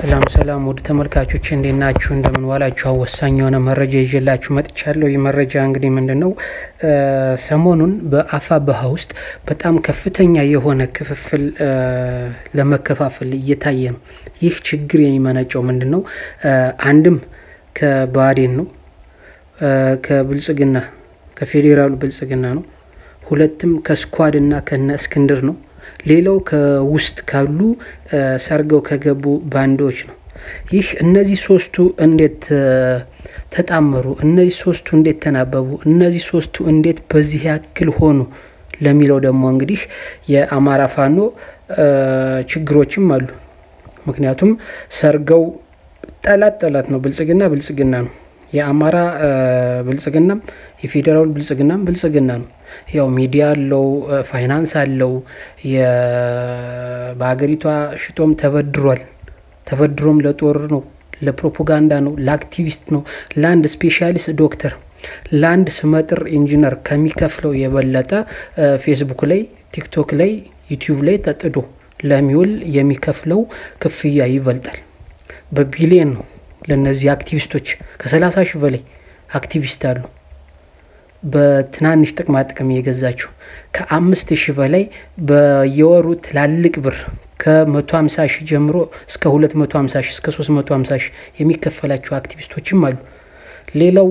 ሰላም ወደ ተመልካቾች እንደናችሁ እንደምን ዋላችሁ ወሳኝ የሆነ መረጃ ይዤላችሁ መጥቻለሁ። የመረጃ እንግዲህ ምንድነው ሰሞኑን በአፋብኃ ውስጥ በጣም ከፍተኛ የሆነ ክፍፍል ለመከፋፈል እየታየ ነው። ይህ ችግር የሚመነጨው ምንድነው አንድም ከባዴን ነው ከብልጽግና ከፌዴራሉ ብልጽግና ነው። ሁለቱም ከስኳድና ከነ እስክንድር ነው። ሌላው ከውስጥ ካሉ ሰርገው ከገቡ ባንዶች ነው። ይህ እነዚህ ሶስቱ እንዴት ተጣመሩ? እነዚህ ሶስቱ እንዴት ተናበቡ? እነዚህ ሶስቱ እንዴት በዚህ ያክል ሆኑ ለሚለው ደግሞ እንግዲህ የአማራ ፋኖ ችግሮችም አሉ። ምክንያቱም ሰርገው ጠላት ነው። ብልጽግና ነው። የአማራ ብልጽግናም የፌዴራል ብልጽግና ነው። ያው ሚዲያ አለው፣ ፋይናንስ አለው። በአገሪቷ ሽቶም ተበድሮም ለጦር ነው፣ ለፕሮፓጋንዳ ነው፣ ለአክቲቪስት ነው፣ ለአንድ ስፔሻሊስት ዶክተር፣ ለአንድ ስመጥር ኢንጂነር ከሚከፍለው የበለጠ ፌስቡክ ላይ፣ ቲክቶክ ላይ፣ ዩቲዩብ ላይ ተጥዶ ለሚውል የሚከፍለው ክፍያ ይበልጣል። በቢሊየን ነው። ለነዚህ አክቲቪስቶች ከ30 ሺህ በላይ አክቲቪስት አሉ። በትናንሽ ጥቅም እየገዛችሁ ከ5000 በላይ በየወሩ ትላልቅ ብር ከ150 ሺህ ጀምሮ እስከ 250 ሺህ እስከ 350 ሺህ የሚከፈላቸው አክቲቪስቶችም አሉ። ሌላው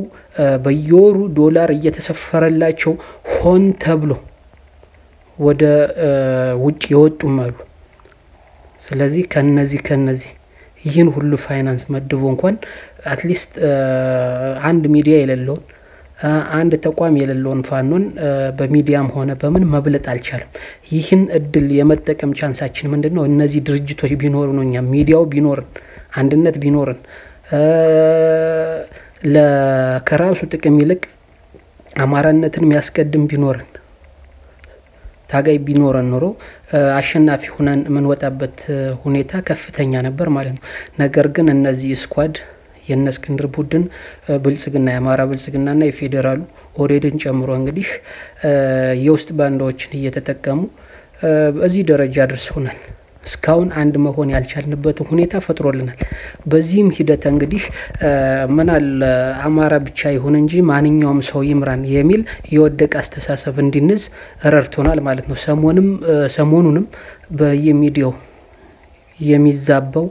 በየወሩ ዶላር እየተሰፈረላቸው ሆን ተብሎ ወደ ውጭ የወጡም አሉ። ስለዚህ ከነዚህ ይህን ሁሉ ፋይናንስ መድቦ እንኳን አትሊስት አንድ ሚዲያ የሌለውን አንድ ተቋም የሌለውን ፋኖን በሚዲያም ሆነ በምን መብለጥ አልቻለም። ይህን እድል የመጠቀም ቻንሳችን ምንድነው? እነዚህ ድርጅቶች ቢኖሩ ነው፣ እኛ ሚዲያው ቢኖርን፣ አንድነት ቢኖርን፣ ለከራሱ ጥቅም ይልቅ አማራነትን የሚያስቀድም ቢኖርን፣ ታጋይ ቢኖረን ኖሮ አሸናፊ ሆነን ምን ወጣበት ሁኔታ ከፍተኛ ነበር ማለት ነው። ነገር ግን እነዚህ ስኳድ የነስክንድር ቡድን ብልጽግና የአማራ ብልጽግናና የፌዴራሉ ኦሬድን ጨምሮ እንግዲህ የውስጥ ባንዳዎችን እየተጠቀሙ በዚህ ደረጃ አድርሰውናል። እስካሁን አንድ መሆን ያልቻልንበት ሁኔታ ፈጥሮልናል። በዚህም ሂደት እንግዲህ ምናል አማራ ብቻ ይሁን እንጂ ማንኛውም ሰው ይምራን የሚል የወደቀ አስተሳሰብ እንዲንዝ ረድቶናል ማለት ነው። ሰሞኑንም በየሚዲያው የሚዛባው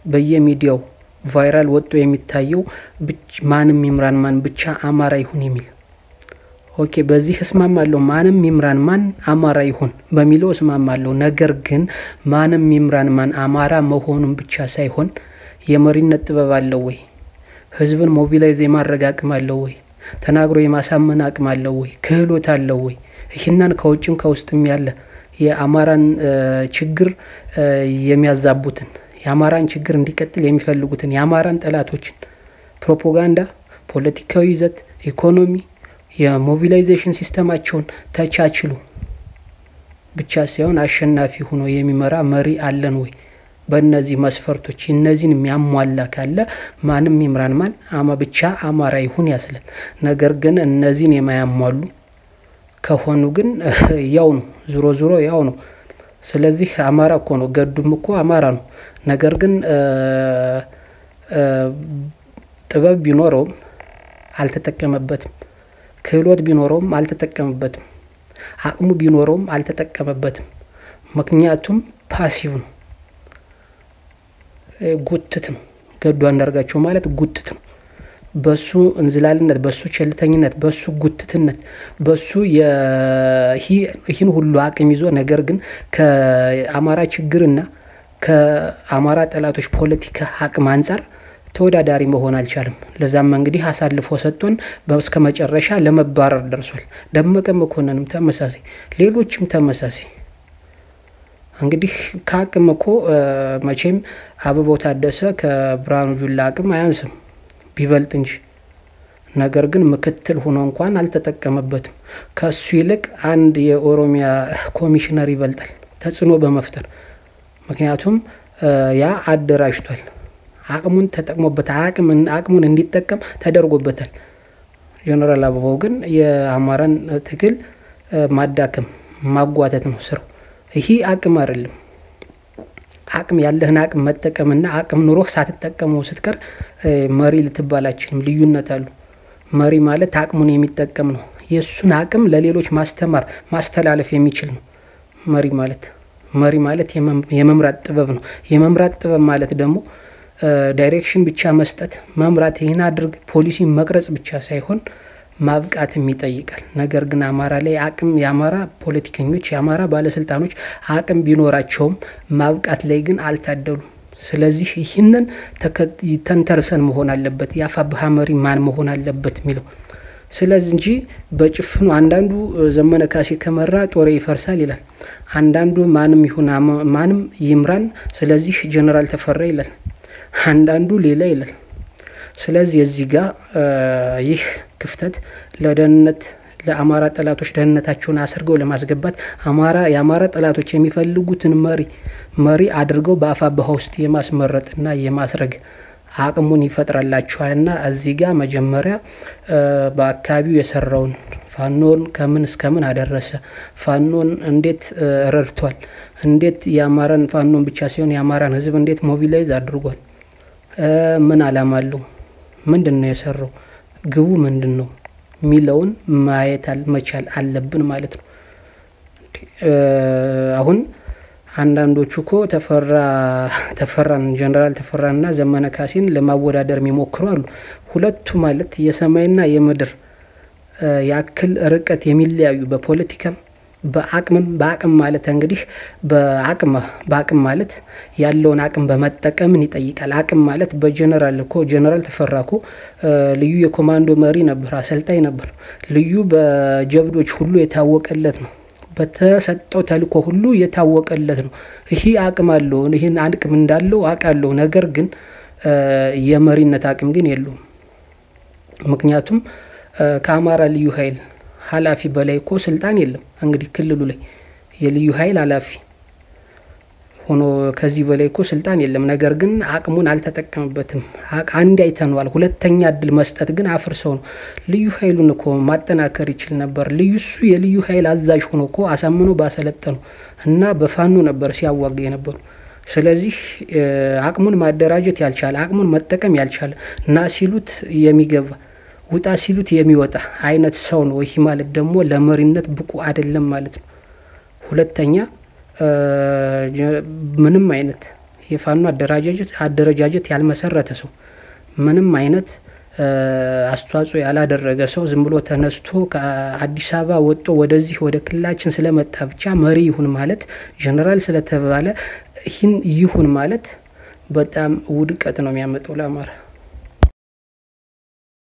በየሚዲያው ቫይራል ወጥቶ የሚታየው ማንም ይምራን ማን ብቻ አማራ ይሁን የሚል ኦኬ፣ በዚህ እስማማለሁ። ማንም ይምራን ማን አማራ ይሁን በሚለው እስማማለሁ። ነገር ግን ማንም ይምራን ማን አማራ መሆኑን ብቻ ሳይሆን የመሪነት ጥበብ አለው ወይ? ህዝብን ሞቢላይዝ የማድረግ አቅም አለው ወይ? ተናግሮ የማሳመን አቅም አለው ወይ? ክህሎት አለው ወይ? ይህንን ከውጭም ከውስጥም ያለ የአማራን ችግር የሚያዛቡትን የአማራን ችግር እንዲቀጥል የሚፈልጉትን የአማራን ጠላቶችን ፕሮፓጋንዳ፣ ፖለቲካዊ ይዘት፣ ኢኮኖሚ የሞቢላይዜሽን ሲስተማቸውን ተቻችሉ ብቻ ሳይሆን አሸናፊ ሆኖ የሚመራ መሪ አለን ወይ? በእነዚህ መስፈርቶች እነዚህን የሚያሟላ ካለ ማንም ይምራን ማን ብቻ አማራ ይሁን ያስላል። ነገር ግን እነዚህን የማያሟሉ ከሆኑ ግን ያው ነው፣ ዙሮ ያው ነው። ስለዚህ አማራ እኮ ነው፣ ገዱም እኮ አማራ ነው። ነገር ግን ጥበብ ቢኖረውም አልተጠቀመበትም። ክህሎት ቢኖረውም አልተጠቀመበትም። አቅሙ ቢኖረውም አልተጠቀመበትም። ምክንያቱም ፓሲቭ ነው፣ ጉትት ነው። ገዱ አንዳርጋቸው ማለት ጉትት ነው። በሱ እንዝላልነት፣ በሱ ቸልተኝነት፣ በሱ ጉትትነት፣ በሱ ይህን ሁሉ አቅም ይዞ ነገር ግን ከአማራ ችግርና ከአማራ ጠላቶች ፖለቲካ አቅም አንፃር ተወዳዳሪ መሆን አልቻለም። ለዛም እንግዲህ አሳልፎ ሰጥቶን በስከ መጨረሻ ለመባረር ደርሷል። ደመቀ መኮንንም ተመሳሳይ፣ ሌሎችም ተመሳሳይ። እንግዲህ ከአቅም እኮ መቼም አበባው ታደሰ ከብርሃኑ ጁላ አቅም አያንስም ቢበልጥ እንጂ። ነገር ግን ምክትል ሆኖ እንኳን አልተጠቀመበትም። ከሱ ይልቅ አንድ የኦሮሚያ ኮሚሽነር ይበልጣል ተጽዕኖ በመፍጠር። ምክንያቱም ያ አደራጅቷል፣ አቅሙን ተጠቅሞበታል፣ አቅሙን እንዲጠቀም ተደርጎበታል። ጀነራል አበባው ግን የአማራን ትግል ማዳከም ማጓተት ነው ስራው። ይሄ አቅም አይደለም። አቅም ያለህን አቅም መጠቀምና አቅም ኑሮህ ሳትጠቀመው ስትቀር መሪ ልትባላችንም ልዩነት አሉ። መሪ ማለት አቅሙን የሚጠቀም ነው። የሱን አቅም ለሌሎች ማስተማር ማስተላለፍ የሚችል ነው መሪ ማለት የመምራት ጥበብ ነው። የመምራት ጥበብ ማለት ደግሞ ዳይሬክሽን ብቻ መስጠት መምራት ይሄን አድርግ ፖሊሲ መቅረጽ ብቻ ሳይሆን ማብቃትም ይጠይቃል። ነገር ግን አማራ ላይ አቅም ያማራ ፖለቲከኞች ያማራ ባለስልጣኖች አቅም ቢኖራቸውም ማብቃት ላይ ግን አልታደሉም። ስለዚህ ይህንን ተንተርሰን መሆን አለበት ያፋብሃ መሪ ማን መሆን አለበት የሚለው። ስለዚህ እንጂ በጭፍኑ አንዳንዱ ዘመነ ካሴ ከመራ ጦር ይፈርሳል ይላል። አንዳንዱ ማንም ይሁን ማንም ይምራን ስለዚህ ጀነራል ተፈራ ይላል። አንዳንዱ ሌላ ይላል። ስለዚህ እዚህ ጋር ይህ ክፍተት ለደህንነት ለአማራ ጠላቶች ደህንነታቸውን አስርገው ለማስገባት የአማራ ጠላቶች የሚፈልጉትን መሪ አድርገው በአፋብሃ ውስጥ የማስመረጥና የማስረግ አቅሙን ይፈጥራላቸዋልና እዚህ ጋር መጀመሪያ በአካባቢው የሰራውን ፋኖን ከምን እስከምን አደረሰ ፋኖን እንዴት ረድቷል እንዴት ያማራን ፋኖን ብቻ ሳይሆን ያማራን ህዝብ እንዴት ሞቢላይዝ አድርጓል ምን አላማለው ምንድነው የሰራው ግቡ ምንድነው ሚለውን ማየት መቻል አለብን ማለት ነው። አሁን አንዳንዶቹ እኮ ተፈራን ጀነራል ተፈራንና ዘመነ ካሴን ለማወዳደር የሚሞክሩ አሉ። ሁለቱ ማለት የሰማይና የምድር ያክል ርቀት የሚለያዩ በፖለቲካም በአቅም ማለት እንግዲህ በአቅም ማለት ያለውን አቅም በመጠቀምን ይጠይቃል። አቅም ማለት በጀነራል ተፈራኮ ልዩ የኮማንዶ መሪ ነበር አሰልጣኝ ነበር። ልዩ በጀብዶች ሁሉ የታወቀለት ነው። በተሰጠው ተልኮ ሁሉ የታወቀለት ነው። ይሄ አቅም አለው ይሄን አቅም እንዳለው አቃለው ነገር ግን የመሪነት አቅም ግን የለውም። ምክንያቱም ከአማራ ልዩ ኃይል ኃላፊ በላይ እኮ ስልጣን የለም። እንግዲህ ክልሉ ላይ የልዩ ኃይል ኃላፊ ሆኖ ከዚህ በላይ እኮ ስልጣን የለም። ነገር ግን አቅሙን አልተጠቀመበትም። አንድ አይተነዋል። ሁለተኛ እድል መስጠት ግን አፍርሰው ነው። ልዩ ኃይሉን እኮ ማጠናከር ይችል ነበር። የልዩ ኃይል አዛዥ ሆኖ እኮ አሳምኖ ባሰለጠነው እና በፋኑ ነበር ሲያዋጋ የነበሩ። ስለዚህ አቅሙን ማደራጀት ያልቻለ አቅሙን መጠቀም ያልቻለ እና ሲሉት የሚገባ ውጣ ሲሉት የሚወጣ አይነት ሰው ነው። ይሄ ማለት ደግሞ ለመሪነት ብቁ አይደለም ማለት ነው። ሁለተኛ ምንም አይነት የፋኑ አደረጃጀት ያልመሰረተ ሰው ምንም አይነት አስተዋጽኦ ያላደረገ ሰው ዝም ብሎ ተነስቶ ከአዲስ አበባ ወጥቶ ወደዚህ ወደ ክልላችን ስለመጣ ብቻ መሪ ይሁን ማለት ጀነራል ስለተባለ ይሁን ማለት በጣም ውድቀት ነው የሚያመጣው ለአማራ።